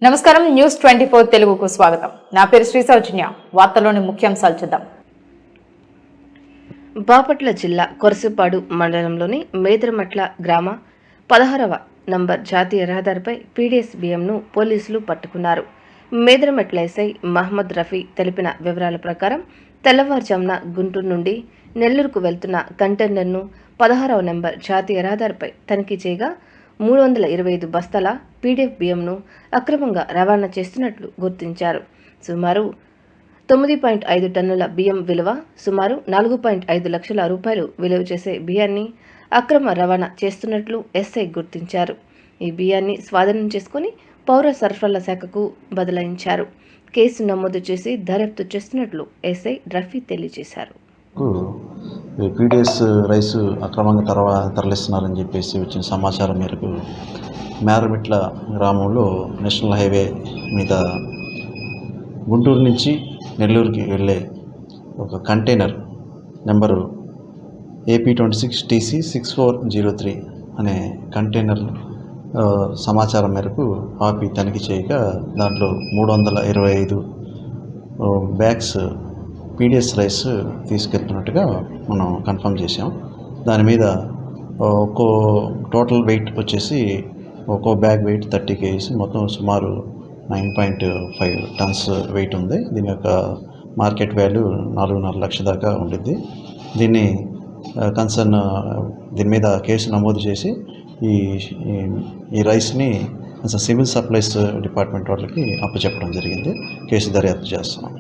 నమస్కారం న్యూస్ 24 తెలుగుకు స్వాగతం. నా పేరు శ్రీ సౌజన్య. వార్తల్లోని ముఖ్యాంశాలు చూద్దాం. బాపట్ల జిల్లా కొరసపాడు మండలంలోని మేదరమట్ల గ్రామ 16వ నంబర్ జాతీయ రహదారిపై పీడీఎస్ బియ్యంను పోలీసులు పట్టుకున్నారు. మేదరమట్ల ఎస్ఐ మహమ్మద్ రఫీ తెలిపిన వివరాల ప్రకారం తెల్లవారుజామున గుంటూరు నుండి నెల్లూరుకు వెళ్తున్న కంటైనర్ను 16వ నంబర్ జాతీయ రహదారిపై తనిఖీ చేయగా 325 బస్తాల పీడీఎఫ్ బియ్యంను అక్రమంగా రవాణా చేస్తున్నట్లు గుర్తించారు. సుమారు 9.5 టన్నుల బియ్యం విలువ సుమారు 4.5 లక్షల రూపాయలు విలువ చేసే బియ్యాన్ని అక్రమ రవాణా చేస్తున్నట్లు ఎస్ఐ గుర్తించారు. ఈ బియ్యాన్ని స్వాధీనం చేసుకుని పౌర సరఫరాల శాఖకు బదలాయించారు. కేసు నమోదు చేసి దర్యాప్తు చేస్తున్నట్లు ఎస్ఐ రఫీ తెలియజేశారు. పీడీఎస్ రైస్ అక్రమంగా తరలిస్తున్నారని చెప్పేసి వచ్చిన సమాచారం మేరకు మేదరమట్ల గ్రామంలో నేషనల్ హైవే మీద గుంటూరు నుంచి నెల్లూరుకి వెళ్ళే ఒక కంటైనర్ నెంబరు AP26TC 6403 అనే కంటైనర్ సమాచారం మేరకు ఆపి తనిఖీ చేయగా దాంట్లో 325 బ్యాగ్స్ పీడీఎస్ రైస్ తీసుకెళ్తున్నట్టుగా మనం కన్ఫర్మ్ చేసాం. దాని మీద ఒక్కో టోటల్ వెయిట్ వచ్చేసి ఒక్కో బ్యాగ్ వెయిట్ 30 kgs, మొత్తం సుమారు 9.5 టన్స్ వెయిట్ ఉంది. దీని యొక్క మార్కెట్ వాల్యూ 4.5 లక్షల దాకా ఉండిద్ది. దీన్ని దీని మీద కేసు నమోదు చేసి ఈ రైస్ని సివిల్ సప్లైస్ డిపార్ట్మెంట్ వాళ్ళకి అప్పచెప్పడం జరిగింది. కేసు దర్యాప్తు చేస్తున్నాం.